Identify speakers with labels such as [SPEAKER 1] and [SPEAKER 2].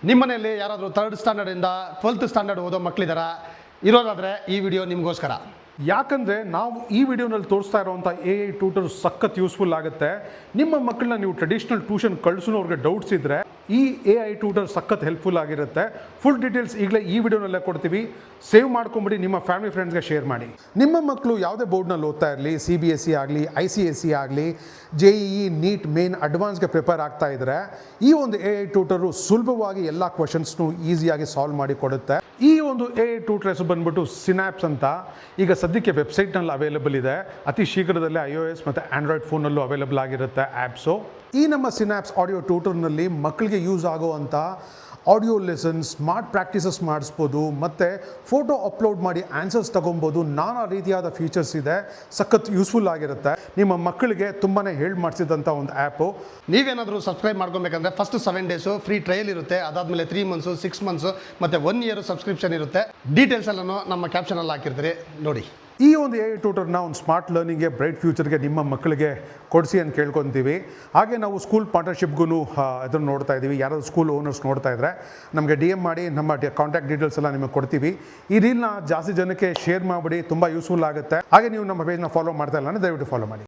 [SPEAKER 1] ನಿಮ್ಮ ಮನೆಯಲ್ಲಿ ಯಾರಾದರೂ 3rd ಸ್ಟ್ಯಾಂಡರ್ಡಿಂದ 12th ಸ್ಟ್ಯಾಂಡರ್ಡ್ ಓದೋ ಮಕ್ಕಳಿದಾರ ಇರೋದಾದರೆ ಈ ವಿಡಿಯೋ ನಿಮಗೋಸ್ಕರ.
[SPEAKER 2] ಯಾಕಂದರೆ ನಾವು ಈ ವಿಡಿಯೋನಲ್ಲಿ ತೋರಿಸ್ತಾ ಇರೋವಂಥ AI ಟ್ಯೂಟರ್ ಸಖತ್ ಯೂಸ್ಫುಲ್ ಆಗುತ್ತೆ. ನಿಮ್ಮ ಮಕ್ಕಳನ್ನ ನೀವು ಟ್ರೆಡಿಷ್ನಲ್ ಟ್ಯೂಷನ್ ಕಳಿಸೋವ್ರಿಗೆ ಡೌಟ್ಸ್ ಇದ್ದರೆ ಈ AI ಟ್ಯೂಟರ್ ಸಖತ್ ಹೆಲ್ಪ್ಫುಲ್ ಆಗಿರುತ್ತೆ. ಫುಲ್ ಡೀಟೇಲ್ಸ್ ಈಗಲೇ ಈ ವಿಡಿಯೋನಲ್ಲೇ ಕೊಡ್ತೀವಿ. ಸೇವ್ ಮಾಡ್ಕೊಂಬಿಡಿ, ನಿಮ್ಮ ಫ್ಯಾಮಿಲಿ ಫ್ರೆಂಡ್ಸ್ಗೆ ಶೇರ್ ಮಾಡಿ. ನಿಮ್ಮ ಮಕ್ಕಳು ಯಾವುದೇ ಬೋರ್ಡ್ನಲ್ಲಿ ಓದ್ತಾ ಇರಲಿ, CBSE ಆಗಲಿ, ICSE ಆಗಲಿ, JEE, NEET, ಮೇನ್ ಅಡ್ವಾನ್ಸ್ಗೆ ಪ್ರಿಪೇರ್ ಆಗ್ತಾ ಇದ್ದರೆ ಈ ಒಂದು AI ಟ್ಯೂಟರು ಸುಲಭವಾಗಿ ಎಲ್ಲ ಕ್ವಶನ್ಸ್ನು ಈಸಿಯಾಗಿ ಸಾಲ್ವ್ ಮಾಡಿ ಕೊಡುತ್ತೆ. ಈ ಒಂದು AI ಟ್ಯೂಟರ್ ಹೆಸರು ಬಂದ್ಬಿಟ್ಟು ಸಿನಾಪ್ಸ್ ಅಂತ. ಈಗ ಸದ್ಯಕ್ಕೆ ವೆಬ್ಸೈಟ್ನಲ್ಲಿ ಅವೈಲೇಬಲ್ ಇದೆ. ಅತಿ ಶೀಘ್ರದಲ್ಲೇ iOS ಮತ್ತು ಆಂಡ್ರಾಯ್ಡ್ ಫೋನಲ್ಲೂ ಅವೈಲೇಬಲ್ ಆಗಿರುತ್ತೆ ಆ್ಯಪ್ಸು. ಈ ನಮ್ಮ ಸಿನಾಪ್ಸ್ ಆಡಿಯೋ ಟ್ಯೂಟರ್ನಲ್ಲಿ ಮಕ್ಕಳಿಗೆ ಯೂಸ್ ಆಗೋವಂಥ ಆಡಿಯೋ ಲೆಸನ್ಸ್, ಸ್ಮಾರ್ಟ್ ಪ್ರಾಕ್ಟೀಸಸ್ ಮಾಡಿಸ್ಬೋದು, ಮತ್ತು ಫೋಟೋ ಅಪ್ಲೋಡ್ ಮಾಡಿ ಆನ್ಸರ್ಸ್ ತೊಗೊಬೋದು. ನಾನಾ ರೀತಿಯಾದ ಫೀಚರ್ಸ್ ಇದೆ, ಸಖತ್ ಯೂಸ್ಫುಲ್ ಆಗಿರುತ್ತೆ. ನಿಮ್ಮ ಮಕ್ಕಳಿಗೆ ತುಂಬಾ ಹೇಳಿ ಮಾಡಿಸಿದಂಥ ಒಂದು ಆ್ಯಪು.
[SPEAKER 1] ನೀವೇನಾದರೂ ಸಬ್ಸ್ಕ್ರೈಬ್ ಮಾಡ್ಕೊಬೇಕಂದ್ರೆ ಫಸ್ಟ್ 7 ಡೇಸು ಫ್ರೀ ಟ್ರಯಲ್ ಇರುತ್ತೆ. ಅದಾದಮೇಲೆ 3 ಮಂತ್ಸು, 6 ಮಂತ್ಸು ಮತ್ತು 1 ಇಯರ್ ಸಬ್ಸ್ಕ್ರಿಪ್ಷನ್ ಇರುತ್ತೆ. ಡೀಟೇಲ್ಸ್ ಎಲ್ಲನೂ ನಮ್ಮ ಕ್ಯಾಪ್ಷನಲ್ಲಿ ಹಾಕಿರ್ತೀರಿ, ನೋಡಿ.
[SPEAKER 2] ಈ ಒಂದು AI ಟ್ಯೂಟರ್ನ ಒಂದು ಸ್ಮಾರ್ಟ್ ಲರ್ನಿಂಗ್ಗೆ, ಬ್ರೈಟ್ ಫ್ಯೂಚರ್ಗೆ ನಿಮ್ಮ ಮಕ್ಕಳಿಗೆ ಕೊಡಿಸಿ ಅಂತ ಕೇಳ್ಕೊತೀವಿ. ಹಾಗೆ ನಾವು ಸ್ಕೂಲ್ ಪಾರ್ಟ್ನರ್ಶಿಪ್ಗೂ ಇದನ್ನು ನೋಡ್ತಾ ಇದ್ದೀವಿ. ಯಾರಾದರೂ ಸ್ಕೂಲ್ ಓನರ್ಸ್ ನೋಡ್ತಾ ಇದ್ದರೆ ನಮಗೆ DM ಮಾಡಿ, ನಮ್ಮ ಕಾಂಟ್ಯಾಕ್ಟ್ ಡೀಟೇಲ್ಸ್ ಎಲ್ಲ ನಿಮಗೆ ಕೊಡ್ತೀವಿ. ಈ ರೀಲ್ನ ಜಾಸ್ತಿ ಜನಕ್ಕೆ ಶೇರ್ ಮಾಡಿಬಿಡಿ, ತುಂಬ ಯೂಸ್ಫುಲ್ ಆಗುತ್ತೆ. ಹಾಗೆ ನೀವು ನಮ್ಮ ಪೇಜ್ನ ಫಾಲೋ ಮಾಡ್ತಾ ಇಲ್ಲ ಅಂದರೆ ದಯವಿಟ್ಟು ಫಾಲೋ ಮಾಡಿ.